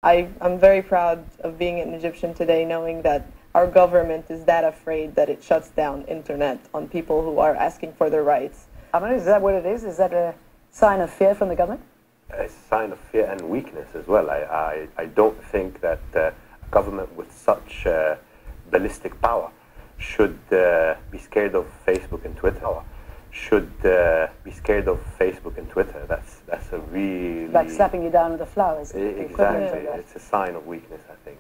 I'm very proud of being an Egyptian today, knowing that our government is that afraid that it shuts down internet on people who are asking for their rights. Amr, is that what it is? Is that a sign of fear from the government? A sign of fear and weakness as well. I don't think that a government with such ballistic power should be scared of Facebook and Twitter. Should be scared of Facebook and Twitter. That's a really... Like slapping you down with the flowers. Exactly. It's a sign of weakness, I think.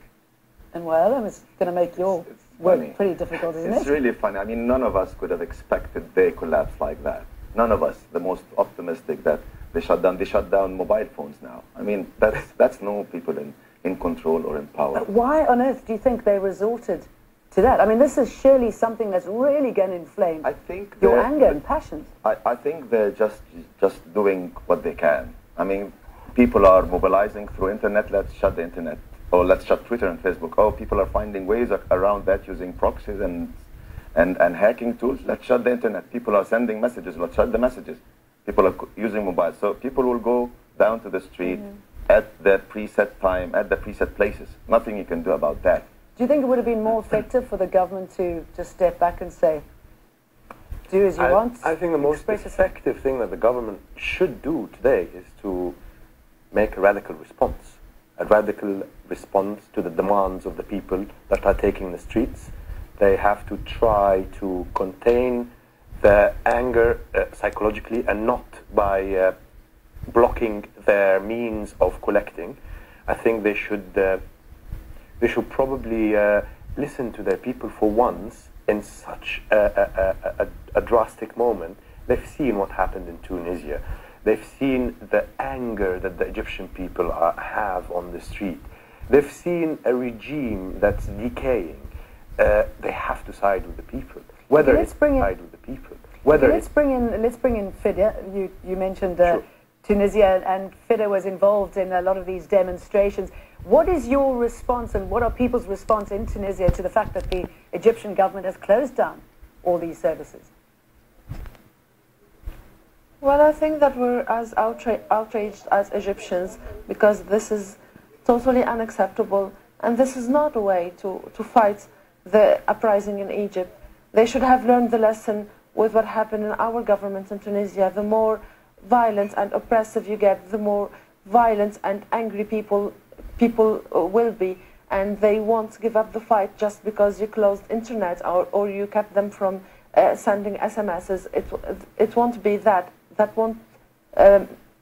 And well, it's going to make your work pretty difficult, isn't it? It's really funny. I mean, none of us could have expected their collapse like that. None of us, the most optimistic, that they shut down mobile phones now. I mean, that's no people in control or in power. But why on earth do you think they resorted to that? I mean, this is surely something that's really going to inflame your anger and passions. I think they're just doing what they can. I mean, people are mobilizing through internet. Let's shut the internet. Or let's shut Twitter and Facebook. Oh, people are finding ways around that using proxies and hacking tools. Let's shut the internet. People are sending messages. Let's shut the messages. People are using mobiles. So people will go down to the street at the preset time, at the preset places. Nothing you can do about that. Do you think it would have been more effective for the government to just step back and say, do as you want? I think the most effective thing that the government should do today is to make a radical response. A radical response to the demands of the people that are taking the streets. They have to try to contain the anger psychologically and not by blocking their means of collecting. I think they should probably listen to their people for once in such a drastic moment. They've seen what happened in Tunisia. They've seen the anger that the Egyptian people have on the street. They've seen a regime that's decaying. They have to side with the people. Whether it's side with the people. Let's bring in Fida. You mentioned Tunisia, and Fida was involved in a lot of these demonstrations. What is your response, and what are people's response in Tunisia to the fact that the Egyptian government has closed down all these services? Well, I think that we're as outraged as Egyptians, because this is totally unacceptable, and this is not a way to fight the uprising in Egypt. They should have learned the lesson with what happened in our government in Tunisia. The more violent and oppressive you get, the more violent and angry people will be, and they won't give up the fight just because you closed internet or you kept them from sending SMSs. It won't be that. That won't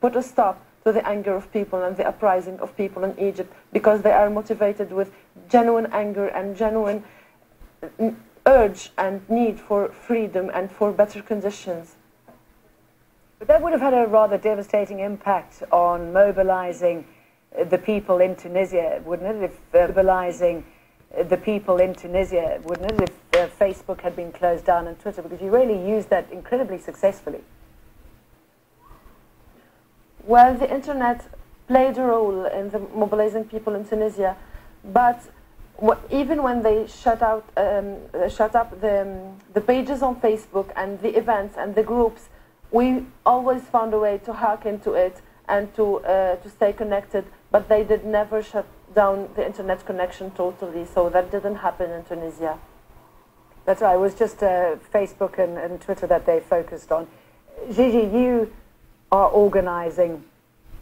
put a stop to the anger of people and the uprising of people in Egypt, because they are motivated with genuine anger and genuine urge and need for freedom and for better conditions. But that would have had a rather devastating impact on mobilizing the people in Tunisia, wouldn't it? If mobilizing the people in Tunisia, wouldn't it? If Facebook had been closed down and Twitter, because you really used that incredibly successfully. Well, the internet played a role in the mobilizing people in Tunisia, but even when they shut up the pages on Facebook and the events and the groups, we always found a way to hack into it and to stay connected. But they did never shut down the internet connection totally, so that didn't happen in Tunisia. That's right. It was just Facebook and Twitter that they focused on. Gigi, you are organizing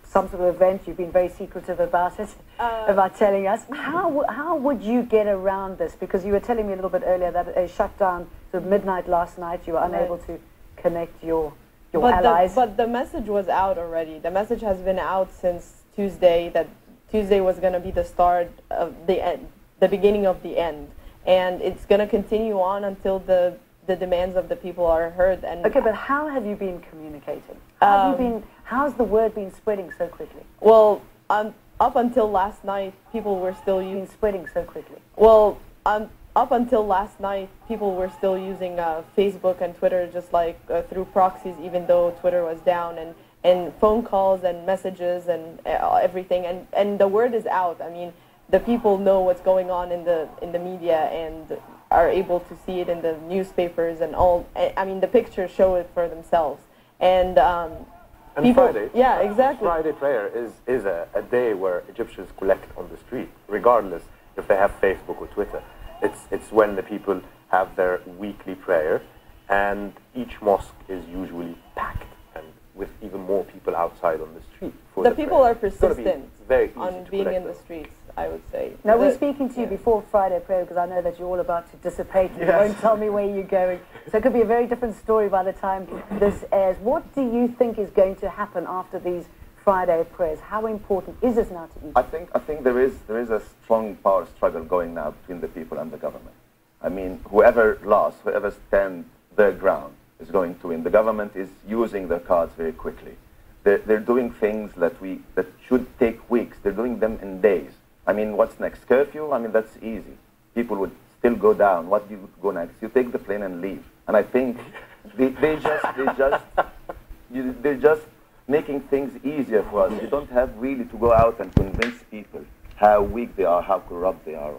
some sort of event. You've been very secretive about it, about telling us. How would you get around this? Because you were telling me a little bit earlier that a shutdown sort of midnight last night, you were unable to connect your allies. But the message was out already. The message has been out since Tuesday, that Tuesday was going to be the start of the end, the beginning of the end. And it's going to continue on until the demands of the people are heard. And okay, but how have you been communicating? How's the word been spreading so quickly? Well, up until last night, people were still using spreading so quickly. Well, up until last night, people were still using Facebook and Twitter, just like through proxies, even though Twitter was down, and phone calls and messages and everything. And the word is out. I mean, the people know what's going on in the media and are able to see it in the newspapers and all. I mean, the pictures show it for themselves. And And people, Friday, yeah, exactly. Friday prayer is a day where Egyptians collect on the street, regardless if they have Facebook or Twitter. It's when the people have their weekly prayer, and each mosque is usually packed, and with even more people outside on the street. For The people prayer. are persistent very easy on to being collect in the them. streets, I would say. Now, we're speaking to you before Friday prayer because I know that you're all about to dissipate and you won't tell me where you're going. So it could be a very different story by the time this airs. What do you think is going to happen after these Friday prayers? How important is this now to Egypt? I think there is a strong power struggle going now between the people and the government. I mean, whoever lost, whoever stands their ground is going to win. The government is using their cards very quickly. They're doing things that should take weeks. They're doing them in days. I mean, what's next? Curfew? I mean, that's easy. People would still go down. What do you go next? You take the plane and leave. And I think they're just making things easier for us. You don't have really to go out and convince people how weak they are, how corrupt they are.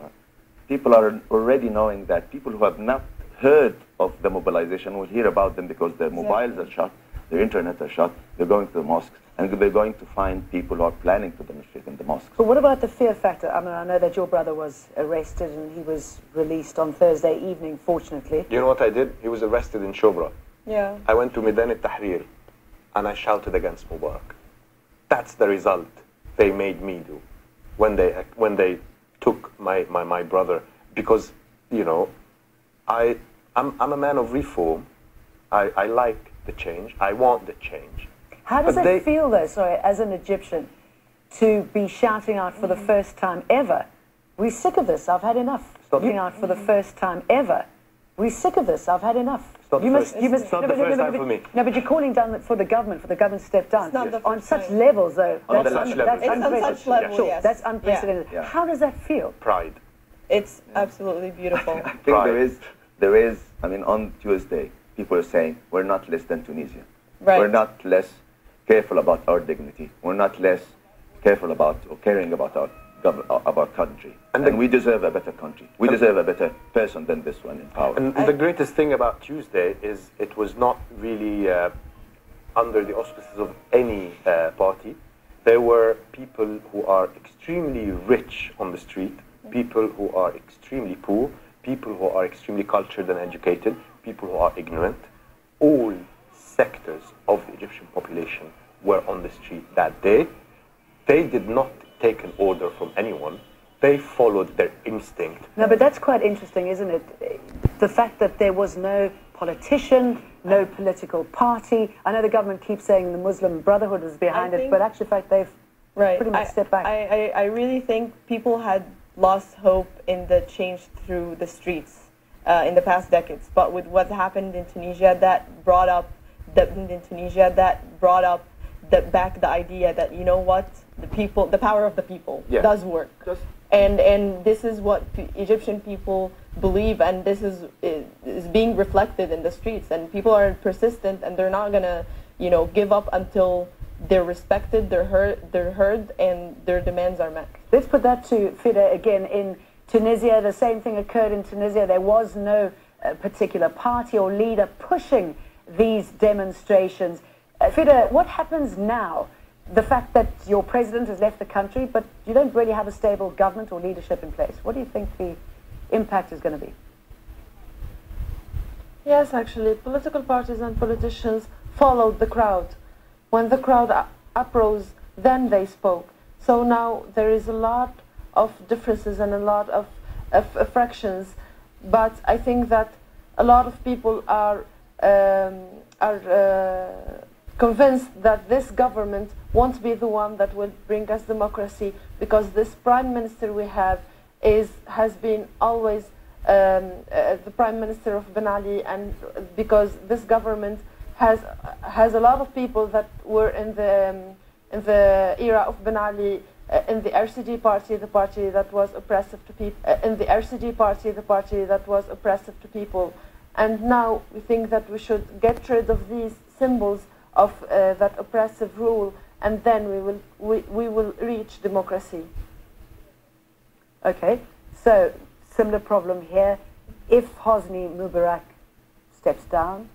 People are already knowing that. People who have not heard of the mobilization will hear about them because their mobiles are shut, their internet are shut, they're going to the mosques, and they're going to find people who are planning to demonstrate in the mosques. But what about the fear factor? I mean, I know that your brother was arrested and he was released on Thursday evening, fortunately. You know what I did? He was arrested in Shobra. Yeah. I went to Midan al-Tahrir and I shouted against Mubarak. That's the result they made me do when they took my brother, because, you know, I'm a man of reform. I like the change. I want the change. How does it feel, though, sorry, as an Egyptian, to be shouting out for the first time ever, "We're sick of this, I've had enough"? Shouting out for the first time ever, "We're sick of this, I've had enough." It's not the first time for me. No, but you're calling down for the government stepped down. It's not the on first such time. levels, though. On That's such levels. It's on such level, yes. That's unprecedented. Yeah. How does that feel? Pride. It's absolutely beautiful. I think there is, I mean, on Tuesday, people are saying, we're not less than Tunisia. Right. We're not less careful about our dignity. We're not less careful about or caring about our country. And we deserve a better country. We deserve a better person than this one in power. And the greatest thing about Tuesday is it was not really under the auspices of any party. There were people who are extremely rich on the street, people who are extremely poor, people who are extremely cultured and educated, people who are ignorant. All sectors of the Egyptian population were on the street that day. They did not take an order from anyone. They followed their instinct. No, but that's quite interesting, isn't it? The fact that there was no politician, no political party. I know the government keeps saying the Muslim Brotherhood was behind it, but actually, in fact, they've pretty much stepped back. I really think people had lost hope in the change through the streets in the past decades. But with what happened in Tunisia, that brought up back the idea that, you know what, the power of the people does work. And this is what Egyptian people believe, and this is being reflected in the streets. And people are persistent, and they're not gonna, you know, give up until they're respected, they're heard, and their demands are met. Let's put that to Fida again. In Tunisia, the same thing occurred in Tunisia. There was no particular party or leader pushing these demonstrations. Fida, what happens now? The fact that your president has left the country, but you don't really have a stable government or leadership in place. What do you think the impact is going to be? Yes, actually, political parties and politicians followed the crowd. When the crowd uprose, then they spoke. So now there is a lot of differences and a lot of fractions, but I think that a lot of people are convinced that this government won't be the one that will bring us democracy, because this prime minister we have has been always the prime minister of Ben Ali, and because this government has a lot of people that were in the era of Ben Ali, in the RCD party, the party that was oppressive to people, in the RCD party, the party that was oppressive to people, and now we think that we should get rid of these symbols of that oppressive rule, and then we will reach democracy. Okay, so similar problem here. If Hosni Mubarak steps down,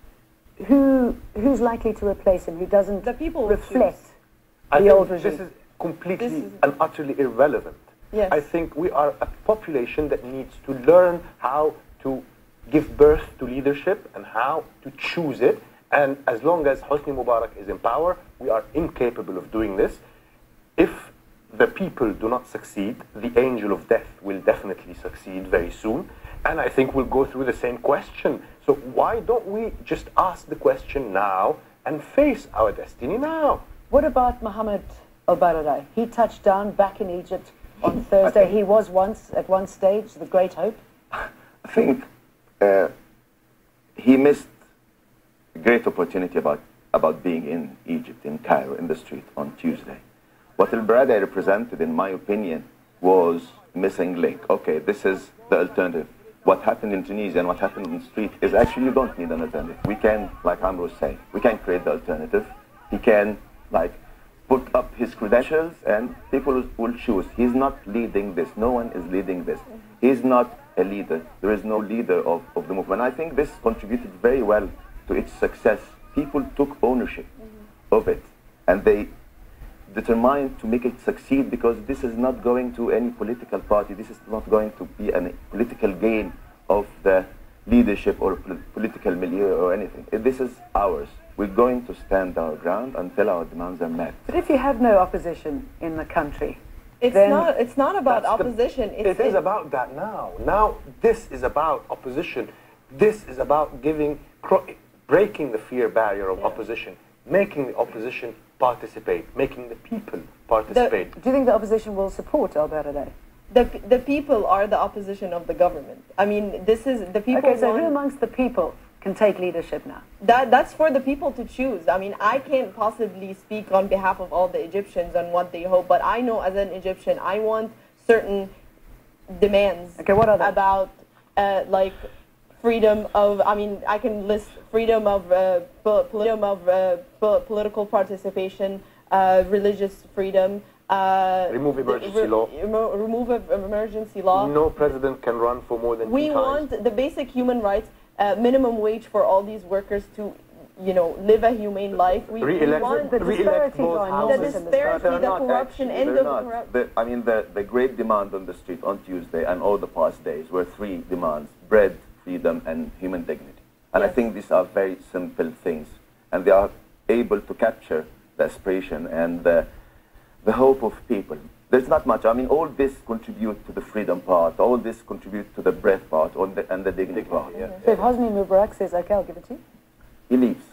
who's likely to replace him? Who doesn't The people will reflect I the think old regime? this is completely and utterly irrelevant. Yes. I think we are a population that needs to learn how to give birth to leadership and how to choose it. And as long as Hosni Mubarak is in power, we are incapable of doing this. If the people do not succeed, the angel of death will definitely succeed very soon. And I think we'll go through the same question. So why don't we just ask the question now and face our destiny now? What about Mohamed ElBaradei? He touched down back in Egypt on Thursday. He was once, at one stage, the great hope. I think he missed a great opportunity about being in Egypt, in Cairo, in the street on Tuesday. What ElBaradei represented, in my opinion, was missing link. Okay, this is the alternative. What happened in Tunisia and what happened in the street is actually you don't need an alternative. We can, like Amr was saying, we can create the alternative. He can, like, put up his credentials and people will choose. He's not leading this. No one is leading this. He's not a leader. There is no leader of the movement. I think this contributed very well to its success. People took ownership of it and they determined to make it succeed because this is not going to any political party. This is not going to be a political gain of the leadership or political milieu or anything. This is ours. We're going to stand our ground until our demands are met. But if you have no opposition in the country, it's not about opposition. It is about that now. Now this is about opposition. This is about breaking the fear barrier of opposition, making the opposition participate, making the people participate. do you think the opposition will support ElBaradei? The people are the opposition of the government. I mean, this is the people. Okay, so who amongst the people can take leadership now? That's for the people to choose. I mean, I can't possibly speak on behalf of all the Egyptians and what they hope, but I know as an Egyptian, I want certain demands. Okay, what are they? About like freedom of, I mean, I can list freedom of political participation, religious freedom, remove emergency law. Remove emergency law. No president can run for more than 2 times. We want the basic human rights, minimum wage for all these workers to, you know, live a humane life. We want the disparities the corruption, and the corruption. I mean, the great demand on the street on Tuesday and all the past days were 3 demands: bread, freedom, and human dignity. And I think these are very simple things, and they are able to capture the aspiration and the hope of people. There's not much. I mean, all this contribute to the freedom part, all this contribute to the breath part and the dignity part. Yeah. So if Hosni Mubarak says, okay, I'll give it to you? He leaves.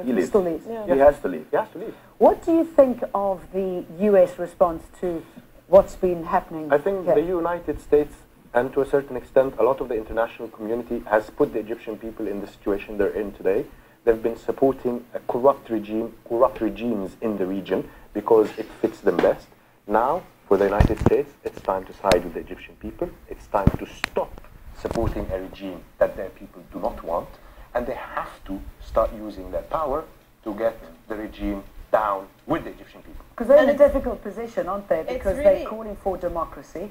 He still leaves. Yeah. He has to leave. He has to leave. What do you think of the US response to what's been happening? I think the United States, and to a certain extent, a lot of the international community has put the Egyptian people in the situation they're in today. They've been supporting a corrupt regimes in the region because it fits them best. Now, for the United States, it's time to side with the Egyptian people. It's time to stop supporting a regime that their people do not want, and they have to start using their power to get the regime down with the Egyptian people. Because they're in a difficult position, aren't they? Because they're calling for democracy.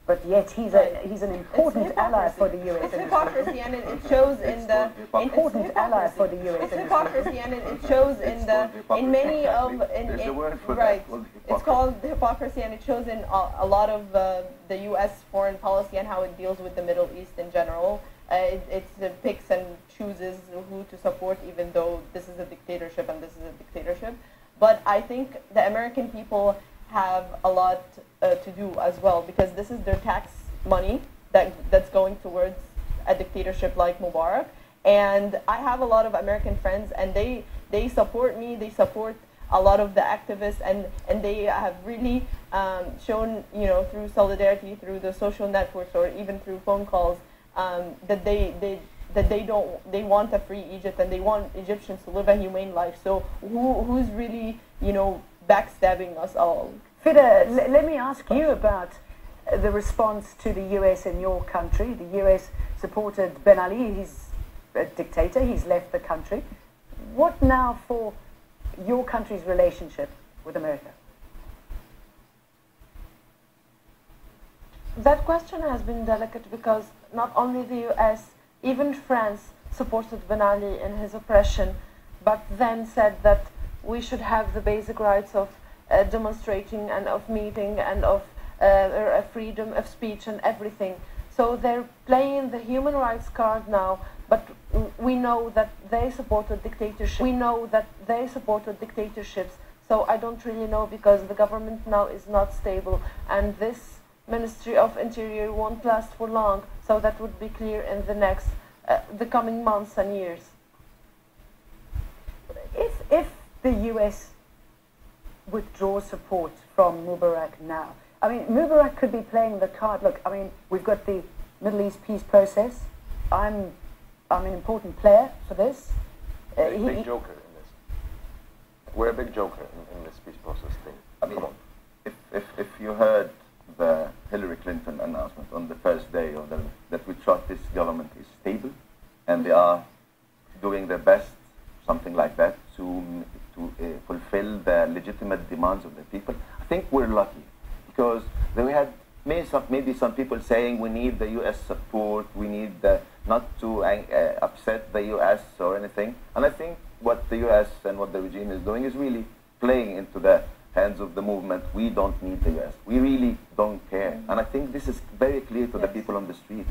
But yet he's an important ally for the US. It's hypocrisy, and it shows in the important ally for the US. It's hypocrisy, and it shows in many of right. It's called hypocrisy, and it shows in a lot of the US foreign policy and how it deals with the Middle East in general. It picks and chooses who to support, even though this is a dictatorship and this is a dictatorship. But I think the American people have a lot to do as well, because this is their tax money that's going towards a dictatorship like Mubarak. And I have a lot of American friends, and they support me. They support a lot of the activists, and they have really shown, you know, through solidarity, through the social networks, or even through phone calls, that they want a free Egypt, and they want Egyptians to live a humane life. So who's really, you know, backstabbing us all? Fida, let me ask you about the response to the US in your country. The US supported Ben Ali. He's a dictator. He's left the country. What now for your country's relationship with America? That question has been delicate because not only the US, even France supported Ben Ali in his oppression, but then said that we should have the basic rights of demonstrating and of meeting and of freedom of speech and everything. So they're playing the human rights card now, but we know that they supported dictatorship. We know that they supported dictatorships. So I don't really know, because the government now is not stable, and this Ministry of Interior won't last for long. So that would be clear in the coming months and years. If the US withdraws support from Mubarak now, I mean, Mubarak could be playing the card. Look, I mean, we've got the Middle East peace process. I'm an important player for this. Big joker in this. We're a big joker in this peace process thing. I mean, come on. If you heard the Hillary Clinton announcement on the first day of that we trust this government is stable and they are doing their best, something like that, to fulfill the legitimate demands of the people, I think we're lucky, because then we had maybe some people saying we need the U.S. support, we need not to upset the U.S. or anything, and I think what the U.S. and what the regime is doing is really playing into the hands of the movement. We don't need the U.S. We really don't care. And I think this is very clear to the people on the street.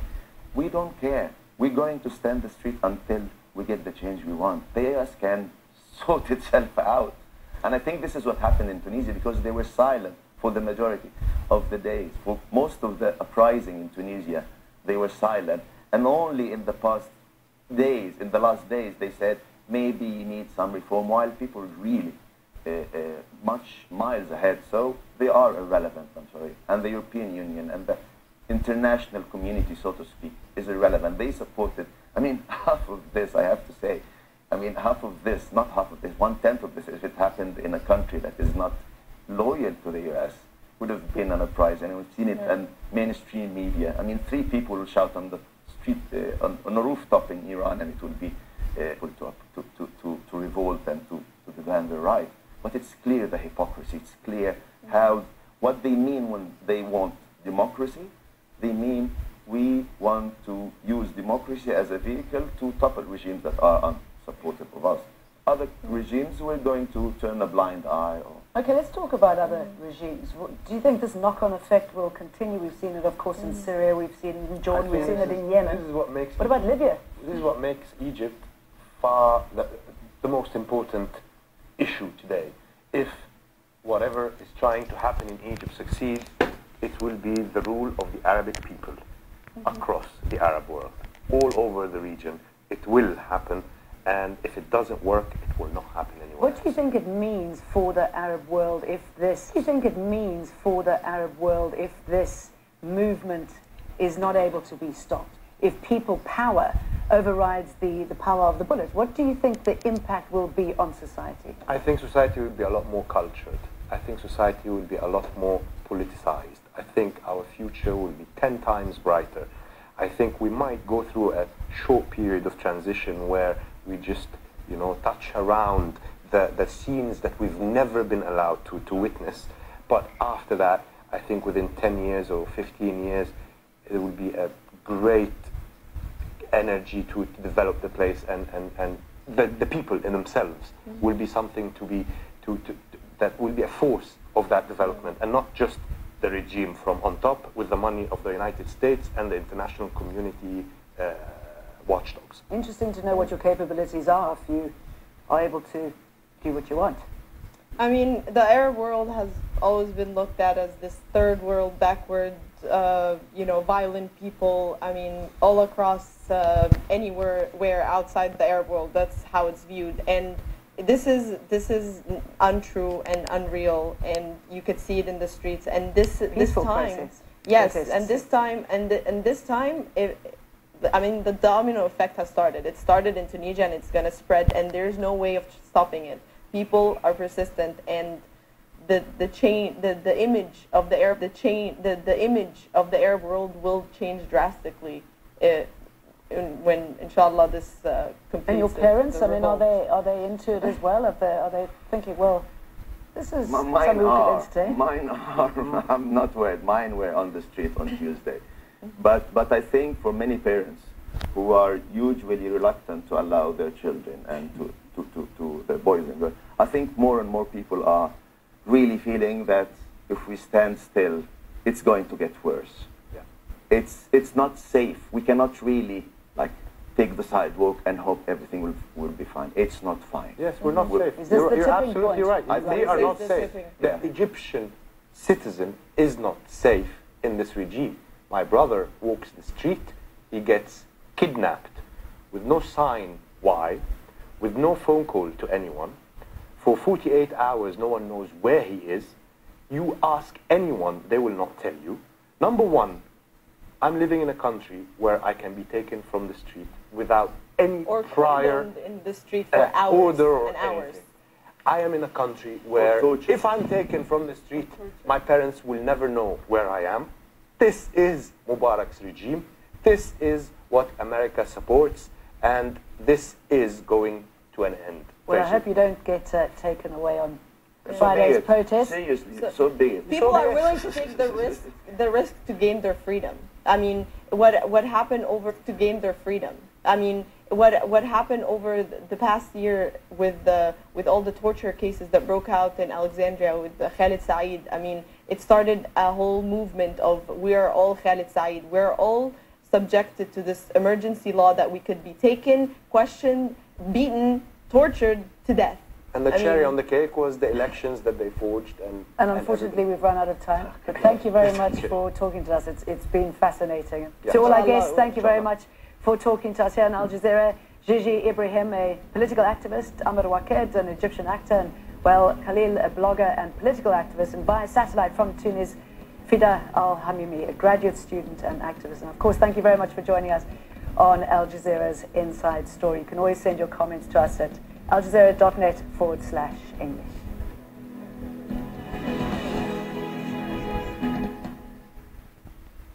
We don't care. We're going to stand the street until we get the change we want. The U.S. can sort itself out. And I think this is what happened in Tunisia, because they were silent for the majority of the days. For most of the uprising in Tunisia, they were silent. And only in the past days, in the last days, they said, maybe you need some reform, while people really much miles ahead. So they are irrelevant, I'm sorry. And the European Union and the international community, so to speak, is irrelevant. They supported, I mean, half of this, I have to say, I mean, half of this, not half of this, 1/10 of this, if it happened in a country that is not loyal to the U.S., would have been an uprising. And we've seen it in mainstream media. I mean, 3 people will shout on the street, on a rooftop in Iran, and it will be to revolt and to demand their right. But it's clear the hypocrisy. It's clear what they mean when they want democracy. They mean we want to use democracy as a vehicle to topple regimes that are unsupportive of us. Other regimes, we're going to turn a blind eye. Okay, let's talk about other regimes. Do you think this knock-on effect will continue? We've seen it, of course, in Syria. We've seen it in Jordan. We've seen it in Yemen. This is what makes. What about Libya? This is what makes Egypt far the most important issue today. If whatever is trying to happen in Egypt succeeds, it will be the rule of the Arabic people across the Arab world, all over the region. It will happen, and if it doesn't work, it will not happen anywhere. What do you think it means for the Arab world if this? What do you think it means for the Arab world if this movement is not able to be stopped? If people power overrides the power of the bullet, what do you think the impact will be on society? I think society will be a lot more cultured. I think society will be a lot more politicized. I think our future will be 10 times brighter. I think we might go through a short period of transition where we just, touch around the scenes that we've never been allowed to witness. But after that, I think within 10 years or 15 years, it will be a great energy to develop the place, and the people in themselves will be something that will be a force of that development, and not just the regime from on top with the money of the United States and the international community watchdogs. Interesting to know what your capabilities are if you are able to do what you want. I mean, the Arab world has always been looked at as this third world, backward, violent people. I mean, all across anywhere outside the Arab world, that's how it's viewed. And this is untrue and unreal, and you could see it in the streets. And this time, process. yes, Protests. and this time, the domino effect has started. It started in Tunisia, and it's going to spread, and there's no way of stopping it. People are persistent, and the image of the Arab world will change drastically when, inshallah, this completes. And your parents, I mean, are they into it as well? Are they thinking, well, this is something we could entertain? Mine are. I'm not worried. Mine were on the street on Tuesday, but I think for many parents, who are usually reluctant to allow their children and to their boys and girls. I think more and more people are really feeling that if we stand still, it's going to get worse. Yeah. It's not safe. We cannot really like take the sidewalk and hope everything will be fine. It's not fine. Yes, we're not safe. You're absolutely right. They are not safe. The Egyptian citizen is not safe in this regime. My brother walks the street, he gets kidnapped with no sign why, with no phone call to anyone. For 48 hours, no one knows where he is. You ask anyone, they will not tell you. Number one, I'm living in a country where I can be taken from the street without any prior in the street for hours order or and hours. anything. I am in a country where if I'm taken from the street, my parents will never know where I am. This is Mubarak's regime. This is what America supports, and this is going to an end. Well, I hope you don't get taken away on Friday's protest. Seriously, so big. People are willing to take the risk to gain their freedom. I mean, what happened over to gain their freedom? I mean, what happened over the past year with all the torture cases that broke out in Alexandria with Khalid Said? I mean, it started a whole movement of we are all Khalid Said. We're all subjected to this emergency law that we could be taken, questioned, beaten, tortured to death. And the cherry on the cake was the elections that they forged. And unfortunately, we've run out of time. But thank you very much for talking to us. It's been fascinating. Yeah. To all our guests, thank you very much for talking to us here on Al Jazeera. Gigi Ibrahim, a political activist, Amr Waked, an Egyptian actor, and Wael, Khalil, a blogger and political activist, and via satellite from Tunis, Fida Al-Hamimi, a graduate student and activist. And of course, thank you very much for joining us on Al Jazeera's Inside Story. You can always send your comments to us at aljazeera.net/English.